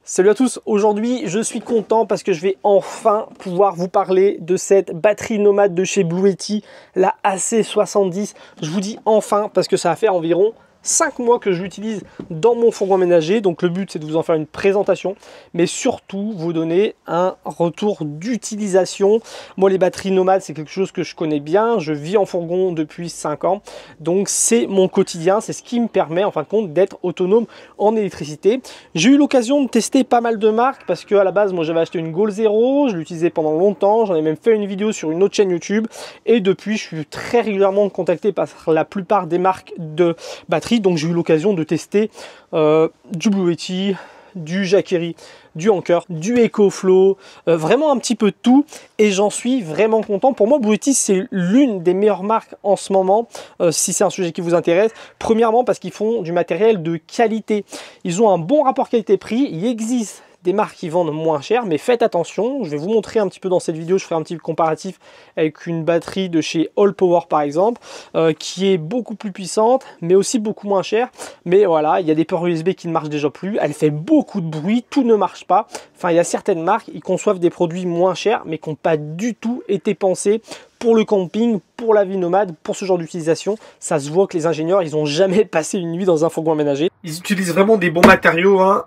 Salut à tous, aujourd'hui je suis content parce que je vais enfin pouvoir vous parler de cette batterie nomade de chez Bluetti, la AC70. Je vous dis enfin parce que ça va faire environ 5 mois que je l'utilise dans mon fourgon aménagé. Donc le but c'est de vous en faire une présentation, mais surtout vous donner un retour d'utilisation. Moi les batteries nomades c'est quelque chose que je connais bien, je vis en fourgon depuis 5 ans. Donc c'est mon quotidien, c'est ce qui me permet en fin de compte d'être autonome en électricité. J'ai eu l'occasion de tester pas mal de marques parce que à la base moi j'avais acheté une Goal Zero, je l'utilisais pendant longtemps, j'en ai même fait une vidéo sur une autre chaîne YouTube et depuis je suis très régulièrement contacté par la plupart des marques de batteries. Donc j'ai eu l'occasion de tester du Bluetti, du Jackery, du Anker, du EcoFlow, vraiment un petit peu de tout et j'en suis vraiment content. Pour moi Bluetti c'est l'une des meilleures marques en ce moment si c'est un sujet qui vous intéresse. Premièrement parce qu'ils font du matériel de qualité, ils ont un bon rapport qualité-prix. Il existe des marques qui vendent moins cher, mais faites attention, je vais vous montrer un petit peu dans cette vidéo, je ferai un petit comparatif avec une batterie de chez All Power par exemple, qui est beaucoup plus puissante, mais aussi beaucoup moins chère. Mais voilà, il y a des ports USB qui ne marchent déjà plus, elle fait beaucoup de bruit, tout ne marche pas. Enfin, il y a certaines marques, ils conçoivent des produits moins chers, mais qui n'ont pas du tout été pensés pour le camping, pour la vie nomade, pour ce genre d'utilisation. Ça se voit que les ingénieurs, ils n'ont jamais passé une nuit dans un fourgon aménagé. Ils utilisent vraiment des bons matériaux, hein.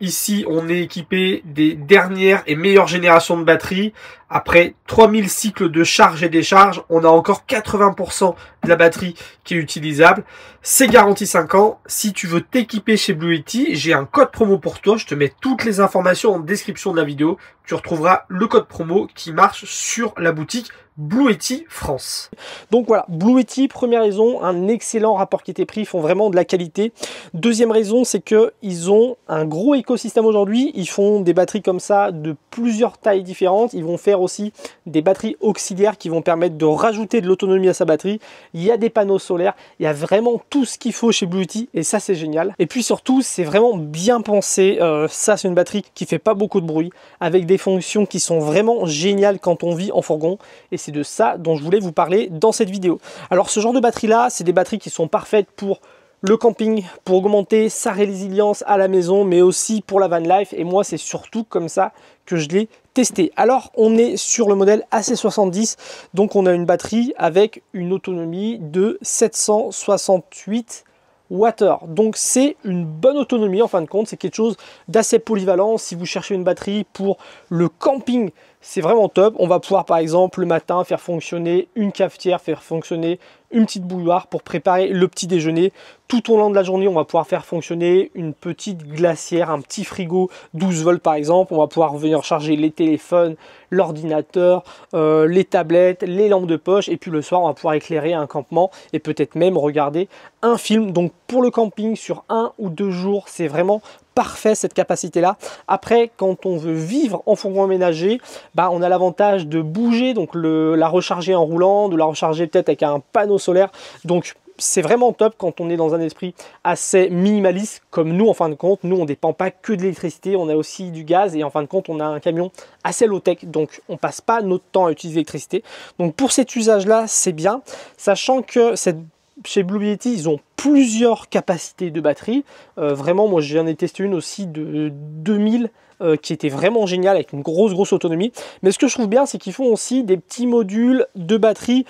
Ici, on est équipé des dernières et meilleures générations de batteries. Après 3000 cycles de charge et décharge, on a encore 80% de la batterie qui est utilisable. C'est garanti 5 ans. Si tu veux t'équiper chez Bluetti, j'ai un code promo pour toi. Je te mets toutes les informations en description de la vidéo. Tu retrouveras le code promo qui marche sur la boutique Bluetti France. Donc voilà, Bluetti, première raison, un excellent rapport qualité-prix, ils font vraiment de la qualité. Deuxième raison, c'est qu'ils ont un gros écosystème aujourd'hui. Ils font des batteries comme ça de plusieurs tailles différentes. Ils vont faire aussi des batteries auxiliaires qui vont permettre de rajouter de l'autonomie à sa batterie. Il y a des panneaux solaires, il y a vraiment tout ce qu'il faut chez Bluetti et ça c'est génial. Et puis surtout, c'est vraiment bien pensé. Ça c'est une batterie qui fait pas beaucoup de bruit, avec des fonctions qui sont vraiment géniales quand on vit en fourgon. Et c'est de ça dont je voulais vous parler dans cette vidéo. Alors ce genre de batterie là, c'est des batteries qui sont parfaites pour le camping, pour augmenter sa résilience à la maison, mais aussi pour la van life. Et moi c'est surtout comme ça que je l'ai testé. Alors on est sur le modèle AC70, donc on a une batterie avec une autonomie de 768 Wh. Donc c'est une bonne autonomie en fin de compte, c'est quelque chose d'assez polyvalent. Si vous cherchez une batterie pour le camping, c'est vraiment top. On va pouvoir par exemple le matin faire fonctionner une cafetière, faire fonctionner une petite bouilloire pour préparer le petit déjeuner. Tout au long de la journée, on va pouvoir faire fonctionner une petite glacière, un petit frigo 12 volts par exemple. On va pouvoir venir charger les téléphones, l'ordinateur, les tablettes, les lampes de poche. Et puis le soir, on va pouvoir éclairer un campement et peut-être même regarder un film. Donc pour le camping, sur 1 ou 2 jours, c'est vraiment parfait cette capacité là. Après quand on veut vivre en fourgon aménagé, on a l'avantage de bouger, donc la recharger en roulant, de la recharger peut-être avec un panneau solaire. Donc c'est vraiment top quand on est dans un esprit assez minimaliste comme nous en fin de compte. Nous on ne dépend pas que de l'électricité, on a aussi du gaz et en fin de compte on a un camion assez low-tech, donc on passe pas notre temps à utiliser l'électricité. Donc pour cet usage là c'est bien, sachant que chez Bluetti, ils ont plusieurs capacités de batterie. Vraiment, moi, j'en ai testé une aussi de 2000 qui était vraiment géniale avec une grosse autonomie. Mais ce que je trouve bien, c'est qu'ils font aussi des petits modules de batterie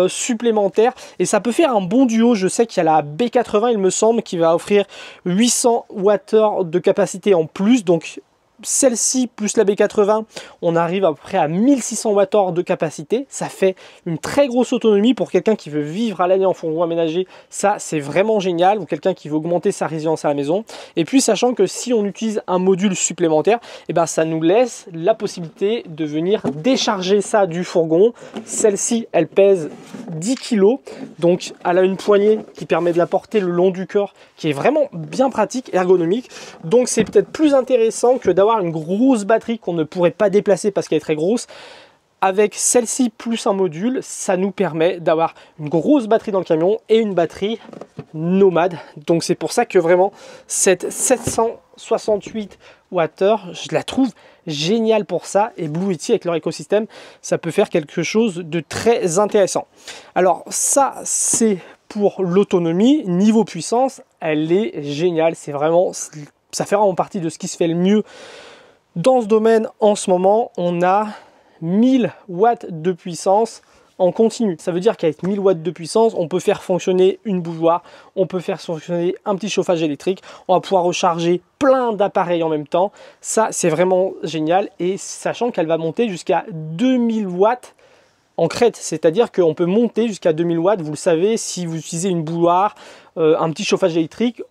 supplémentaires. Et ça peut faire un bon duo. Je sais qu'il y a la B80, il me semble, qui va offrir 800 Wh de capacité en plus. Donc, celle-ci plus la B80, on arrive à peu près à 1600 Wh de capacité. Ça fait une très grosse autonomie pour quelqu'un qui veut vivre à l'année en fourgon aménagé. Ça, c'est vraiment génial. Ou quelqu'un qui veut augmenter sa résilience à la maison. Et puis, sachant que si on utilise un module supplémentaire, ça nous laisse la possibilité de venir décharger ça du fourgon. Celle-ci, elle pèse 10 kg. Donc, elle a une poignée qui permet de la porter le long du corps, qui est vraiment bien pratique, ergonomique. Donc, c'est peut-être plus intéressant que d'avoir une grosse batterie qu'on ne pourrait pas déplacer parce qu'elle est très grosse. Avec celle-ci plus un module, ça nous permet d'avoir une grosse batterie dans le camion et une batterie nomade. Donc c'est pour ça que vraiment cette 768 Wh, je la trouve géniale pour ça. Et Bluetti avec leur écosystème, ça peut faire quelque chose de très intéressant. Alors ça, c'est pour l'autonomie. Niveau puissance, elle est géniale. C'est vraiment ça fait vraiment partie de ce qui se fait le mieux dans ce domaine en ce moment. On a 1000 watts de puissance en continu. Ça veut dire qu'avec 1000 watts de puissance, on peut faire fonctionner une bouilloire, on peut faire fonctionner un petit chauffage électrique, on va pouvoir recharger plein d'appareils en même temps. Ça, c'est vraiment génial, et sachant qu'elle va monter jusqu'à 2000 watts en crête, c'est-à-dire qu'on peut monter jusqu'à 2000 watts, vous le savez, si vous utilisez une bouilloire, un petit chauffage électrique,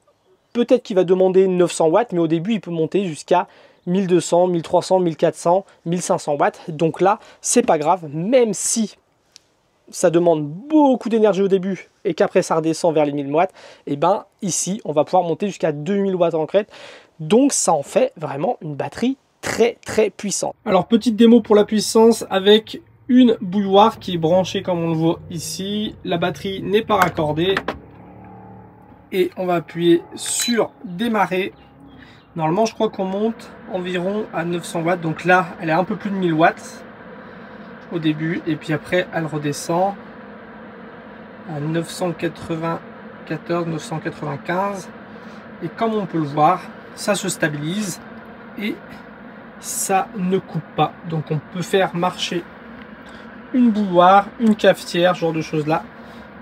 peut-être qu'il va demander 900 watts, mais au début, il peut monter jusqu'à 1200, 1300, 1400, 1500 watts. Donc là, c'est pas grave, même si ça demande beaucoup d'énergie au début et qu'après ça redescend vers les 1000 watts, et ben ici, on va pouvoir monter jusqu'à 2000 watts en crête. Donc ça en fait vraiment une batterie très puissante. Alors, petite démo pour la puissance avec une bouilloire qui est branchée comme on le voit ici. La batterie n'est pas raccordée et on va appuyer sur démarrer. Normalement, je crois qu'on monte environ à 900 watts. Donc là, elle est un peu plus de 1000 watts au début. Et puis après, elle redescend à 994, 995. Et comme on peut le voir, ça se stabilise et ça ne coupe pas. Donc on peut faire marcher une bouilloire, une cafetière, ce genre de choses là,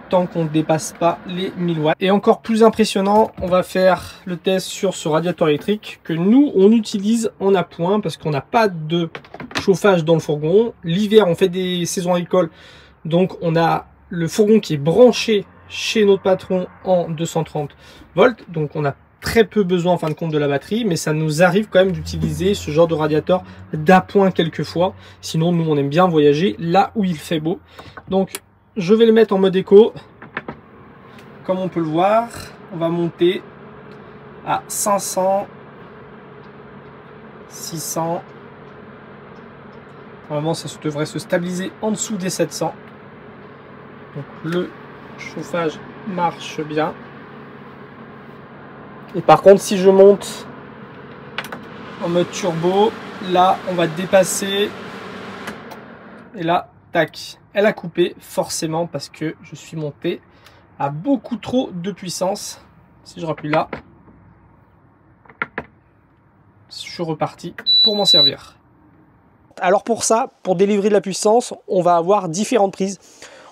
tant qu'on ne dépasse pas les 1000 watts. Et encore plus impressionnant, on va faire le test sur ce radiateur électrique que nous on utilise en appoint parce qu'on n'a pas de chauffage dans le fourgon. L'hiver on fait des saisons agricoles, donc on a le fourgon qui est branché chez notre patron en 230 volts, donc on a très peu besoin en fin de compte de la batterie, mais ça nous arrive quand même d'utiliser ce genre de radiateur d'appoint quelquefois. Sinon nous on aime bien voyager là où il fait beau. Donc je vais le mettre en mode éco. Comme on peut le voir, on va monter à 500, 600. Normalement ça devrait se stabiliser en dessous des 700. Donc le chauffage marche bien. Et par contre, si je monte en mode turbo, là, on va dépasser. Et là, tac, elle a coupé forcément parce que je suis monté à beaucoup trop de puissance. Si je rappuie là, je suis reparti pour m'en servir. Alors pour ça, pour délivrer de la puissance, on va avoir différentes prises.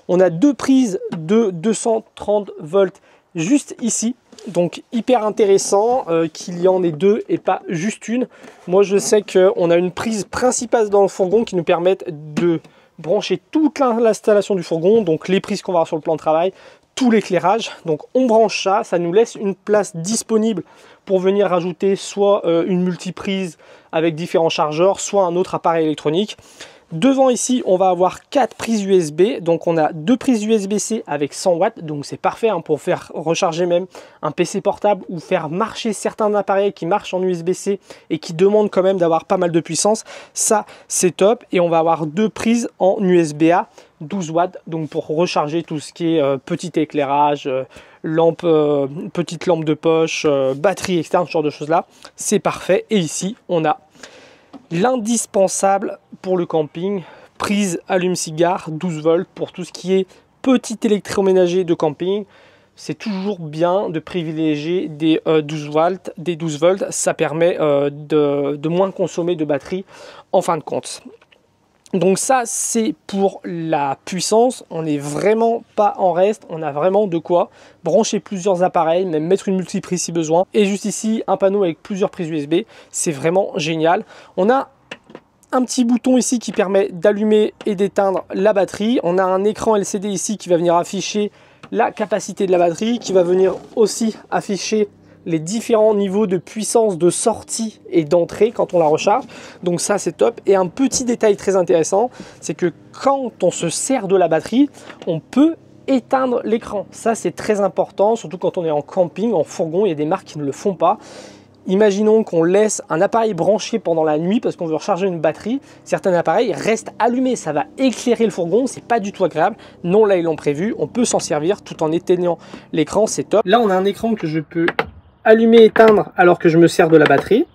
On a deux prises de 230 volts juste ici. Donc hyper intéressant qu'il y en ait deux et pas juste une. Moi je sais qu'on a une prise principale dans le fourgon qui nous permet de brancher toute l'installation du fourgon. Donc les prises qu'on va avoir sur le plan de travail, tout l'éclairage. Donc on branche ça, ça nous laisse une place disponible pour venir rajouter soit une multiprise avec différents chargeurs, soit un autre appareil électronique. Devant ici, on va avoir 4 prises USB. Donc on a 2 prises USB-C avec 100 watts. Donc c'est parfait hein, pour faire recharger même un PC portable ou faire marcher certains appareils qui marchent en USB-C et qui demandent quand même d'avoir pas mal de puissance. Ça, c'est top. Et on va avoir 2 prises en USB-A 12 watts. Donc pour recharger tout ce qui est petit éclairage, petite lampe de poche, batterie externe, ce genre de choses là. C'est parfait. Et ici, on a l'indispensable pour le camping, prise allume-cigare 12 volts pour tout ce qui est petit électroménager de camping. C'est toujours bien de privilégier des 12 volts, ça permet de moins consommer de batterie en fin de compte. Donc ça c'est pour la puissance, on n'est vraiment pas en reste, on a vraiment de quoi brancher plusieurs appareils, même mettre une multiprise si besoin. Et juste ici un panneau avec plusieurs prises USB, c'est vraiment génial. On a un petit bouton ici qui permet d'allumer et d'éteindre la batterie. On a un écran LCD ici qui va venir afficher la capacité de la batterie, qui va venir aussi afficher les différents niveaux de puissance de sortie et d'entrée quand on la recharge. Donc ça c'est top. Et un petit détail très intéressant, c'est que quand on se sert de la batterie, on peut éteindre l'écran. Ça c'est très important, surtout quand on est en camping, en fourgon. Il y a des marques qui ne le font pas. Imaginons qu'on laisse un appareil branché pendant la nuit parce qu'on veut recharger une batterie. Certains appareils restent allumés, ça va éclairer le fourgon, c'est pas du tout agréable. Non, là ils l'ont prévu, on peut s'en servir tout en éteignant l'écran, c'est top. Là on a un écran que je peux allumer et éteindre alors que je me sers de la batterie.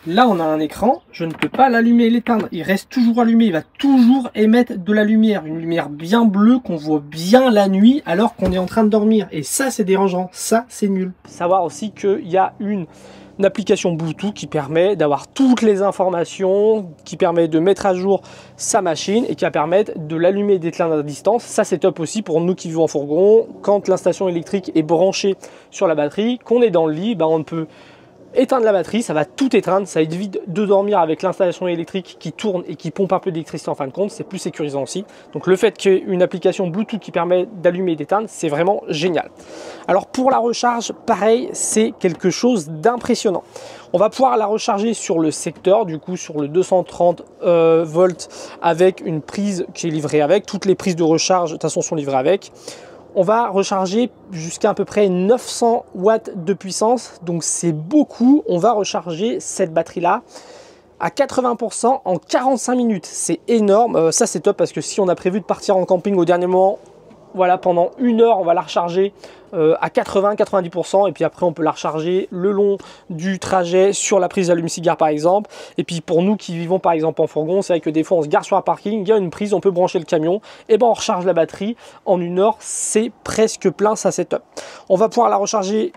Là, on a un écran, je ne peux pas l'allumer et l'éteindre. Il reste toujours allumé, il va toujours émettre de la lumière. Une lumière bien bleue qu'on voit bien la nuit alors qu'on est en train de dormir. Et ça, c'est dérangeant, ça, c'est nul. Savoir aussi qu'il y a une application Bluetooth qui permet d'avoir toutes les informations, qui permet de mettre à jour sa machine et qui va permettre de l'allumer et d'éteindre à distance. Ça, c'est top aussi pour nous qui vivons en fourgon. Quand l'installation électrique est branchée sur la batterie, qu'on est dans le lit, on peut éteindre la batterie, ça va tout éteindre, ça évite de dormir avec l'installation électrique qui tourne et qui pompe un peu d'électricité en fin de compte, c'est plus sécurisant aussi. Donc le fait qu'il y ait une application Bluetooth qui permet d'allumer et d'éteindre, c'est vraiment génial. Alors pour la recharge, pareil, c'est quelque chose d'impressionnant. On va pouvoir la recharger sur le secteur, du coup sur le 230 volts avec une prise qui est livrée avec. Toutes les prises de recharge de toute façon sont livrées avec. On va recharger jusqu'à à peu près 900 watts de puissance, donc c'est beaucoup. On va recharger cette batterie-là à 80% en 45 minutes. C'est énorme, ça c'est top parce que si on a prévu de partir en camping au dernier moment, voilà, pendant 1 heure, on va la recharger à 80-90% et puis après on peut la recharger le long du trajet sur la prise d'allume-cigare par exemple. Et puis pour nous qui vivons par exemple en fourgon, c'est vrai que des fois on se gare sur un parking, il y a une prise, on peut brancher le camion et on recharge la batterie en 1 heure, c'est presque plein, ça c'est top. On va pouvoir la recharger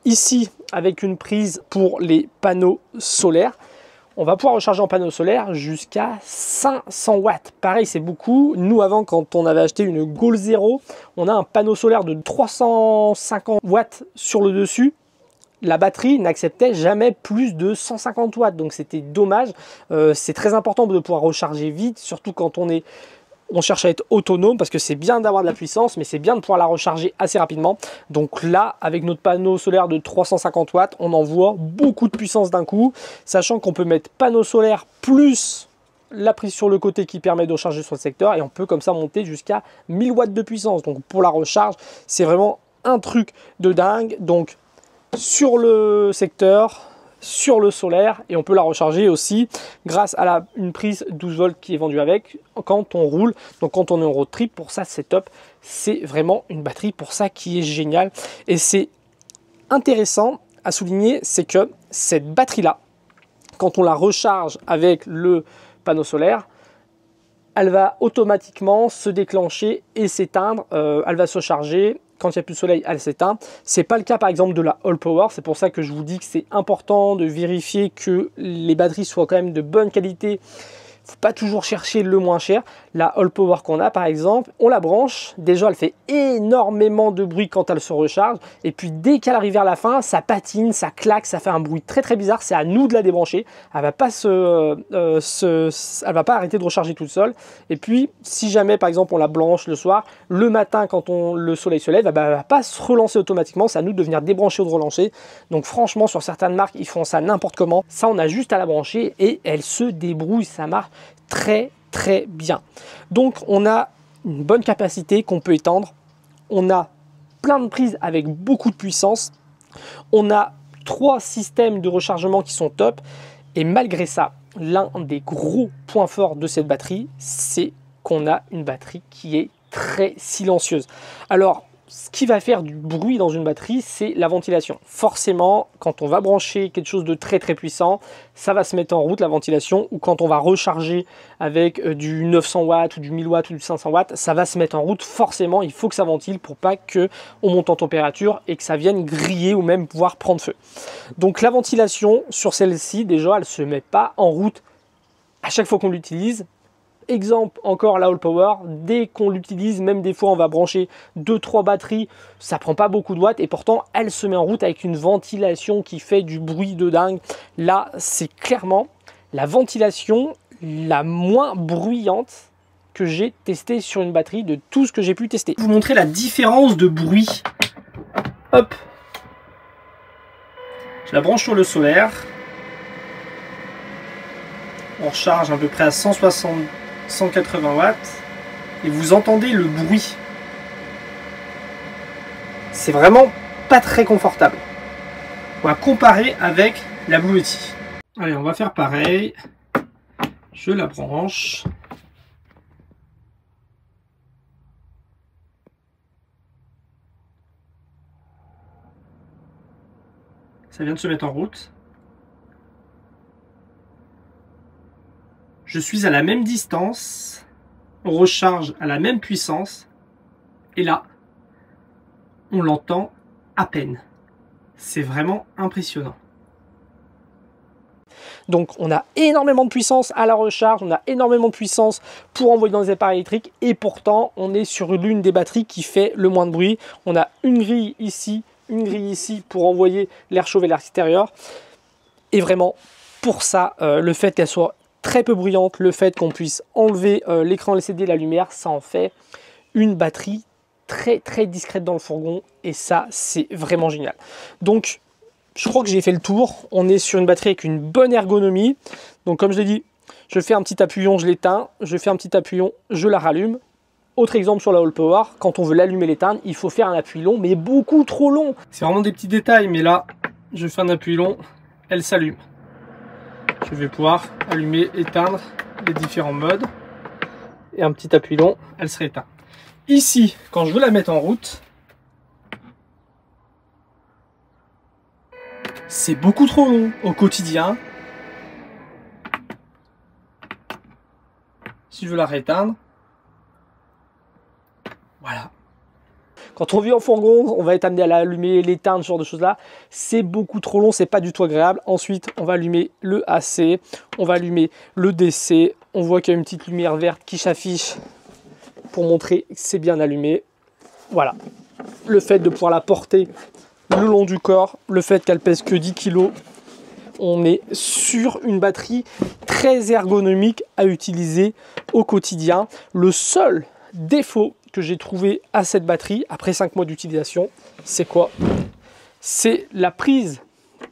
ici avec une prise pour les panneaux solaires. On va pouvoir recharger en panneau solaire jusqu'à 500 watts. Pareil, c'est beaucoup. Nous, avant, quand on avait acheté une Goal Zero, on a un panneau solaire de 350 watts sur le dessus. La batterie n'acceptait jamais plus de 150 watts. Donc, c'était dommage. C'est très important de pouvoir recharger vite, surtout quand on cherche à être autonome parce que c'est bien d'avoir de la puissance, mais c'est bien de pouvoir la recharger assez rapidement. Donc là, avec notre panneau solaire de 350 watts, on envoie beaucoup de puissance d'un coup, sachant qu'on peut mettre panneau solaire plus la prise sur le côté qui permet de recharger sur le secteur et on peut comme ça monter jusqu'à 1000 watts de puissance. Donc pour la recharge, c'est vraiment un truc de dingue. Donc sur le secteur, sur le solaire et on peut la recharger aussi grâce à une prise 12 volts qui est vendue avec quand on roule, donc quand on est en road trip. Pour ça c'est top, c'est vraiment une batterie pour ça qui est géniale. Et c'est intéressant à souligner, c'est que cette batterie là, quand on la recharge avec le panneau solaire, elle va automatiquement se déclencher et s'éteindre, elle va se charger. Quand il n'y a plus de soleil, elle s'éteint. Ce n'est pas le cas par exemple de la All Power. C'est pour ça que je vous dis que c'est important de vérifier que les batteries soient quand même de bonne qualité. Il ne faut pas toujours chercher le moins cher. La All Power qu'on a par exemple, on la branche. Déjà, elle fait énormément de bruit quand elle se recharge. Et puis dès qu'elle arrive vers la fin, ça patine, ça claque, ça fait un bruit très très bizarre. C'est à nous de la débrancher. Elle va pas elle va pas arrêter de recharger toute seule. Et puis si jamais par exemple on la branche le soir, le matin quand le soleil se lève, elle va pas se relancer automatiquement. C'est à nous de venir débrancher ou de relancer. Donc franchement, sur certaines marques, ils font ça n'importe comment. Ça, on a juste à la brancher et elle se débrouille. Ça marche très très bien. Donc on a une bonne capacité qu'on peut étendre. On a plein de prises avec beaucoup de puissance. On a 3 systèmes de rechargement qui sont top. Et malgré ça, l'un des gros points forts de cette batterie, c'est qu'on a une batterie qui est très silencieuse. Alors, ce qui va faire du bruit dans une batterie, c'est la ventilation. Forcément, quand on va brancher quelque chose de très très puissant, ça va se mettre en route, la ventilation, ou quand on va recharger avec du 900 watts ou du 1000 watts ou du 500 watts, ça va se mettre en route. Forcément, il faut que ça ventile pour pas qu'on monte en température et que ça vienne griller ou même pouvoir prendre feu. Donc la ventilation sur celle-ci, déjà, elle ne se met pas en route à chaque fois qu'on l'utilise. Exemple, encore la All Power, dès qu'on l'utilise, même des fois on va brancher 2-3 batteries, ça prend pas beaucoup de watts et pourtant elle se met en route avec une ventilation qui fait du bruit de dingue. Là, c'est clairement la ventilation la moins bruyante que j'ai testée sur une batterie de tout ce que j'ai pu tester. Je vais vous montrer la différence de bruit. Hop, je la branche sur le solaire. On recharge à peu près à 180 watts et vous entendez le bruit. C'est vraiment pas très confortable. On va comparer avec la Blue Yeti. Allez, on va faire pareil. Je la branche. Ça vient de se mettre en route. Je suis à la même distance, on recharge à la même puissance, et là, on l'entend à peine. C'est vraiment impressionnant. Donc on a énormément de puissance à la recharge, on a énormément de puissance pour envoyer dans les appareils électriques, et pourtant on est sur l'une des batteries qui fait le moins de bruit. On a une grille ici pour envoyer l'air chaud vers l'extérieur. Et vraiment, pour ça, le fait qu'elle soit très peu bruyante, le fait qu'on puisse enlever l'écran LCD et la lumière, ça en fait une batterie très discrète dans le fourgon, et ça c'est vraiment génial. Donc je crois que j'ai fait le tour. On est sur une batterie avec une bonne ergonomie. Donc comme je l'ai dit, je fais un petit appuyant, je l'éteins, je fais un petit appuyant, je la rallume. Autre exemple sur la All Power, quand on veut l'allumer et l'éteindre, il faut faire un appui long, mais beaucoup trop long. C'est vraiment des petits détails, mais là, je fais un appui long, elle s'allume. Je vais pouvoir allumer, éteindre les différents modes. Et un petit appui long, elle sera éteinte. Ici, quand je veux la mettre en route, c'est beaucoup trop long au quotidien. Si je veux la rééteindre, voilà. Quand on vit en fourgon, on va être amené à l'allumer, l'éteindre, ce genre de choses-là. C'est beaucoup trop long, c'est pas du tout agréable. Ensuite, on va allumer le AC, on va allumer le DC. On voit qu'il y a une petite lumière verte qui s'affiche pour montrer que c'est bien allumé. Voilà. Le fait de pouvoir la porter le long du corps, le fait qu'elle pèse que 10 kg, on est sur une batterie très ergonomique à utiliser au quotidien. Le seul défaut que j'ai trouvé à cette batterie après 5 mois d'utilisation, c'est quoi? C'est la prise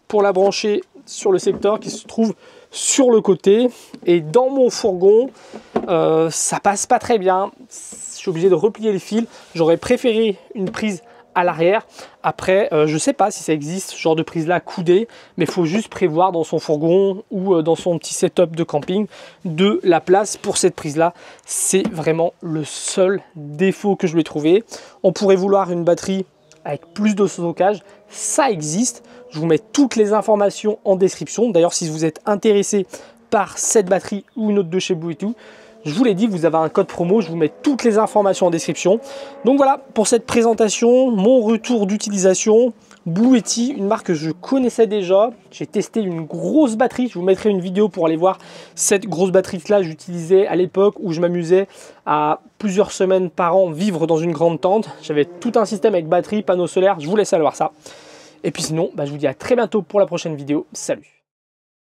pour la brancher sur le secteur qui se trouve sur le côté, et dans mon fourgon ça passe pas très bien. Je suis obligé de replier le fil. J'aurais préféré une prise à l'arrière. Après, je sais pas si ça existe, ce genre de prise là coudée, mais il faut juste prévoir dans son fourgon ou dans son petit setup de camping de la place pour cette prise là. C'est vraiment le seul défaut que je lui ai trouvé. On pourrait vouloir une batterie avec plus de stockage, ça existe. Je vous mets toutes les informations en description. D'ailleurs, si vous êtes intéressé par cette batterie ou une autre de chez Bluetooth, je vous l'ai dit, vous avez un code promo, je vous mets toutes les informations en description. Donc voilà, pour cette présentation, mon retour d'utilisation, Blue Yeti, une marque que je connaissais déjà. J'ai testé une grosse batterie, je vous mettrai une vidéo pour aller voir cette grosse batterie que là j'utilisais à l'époque où je m'amusais à plusieurs semaines par an vivre dans une grande tente. J'avais tout un système avec batterie, panneaux solaires, je vous laisse aller voir ça. Et puis sinon, je vous dis à très bientôt pour la prochaine vidéo. Salut!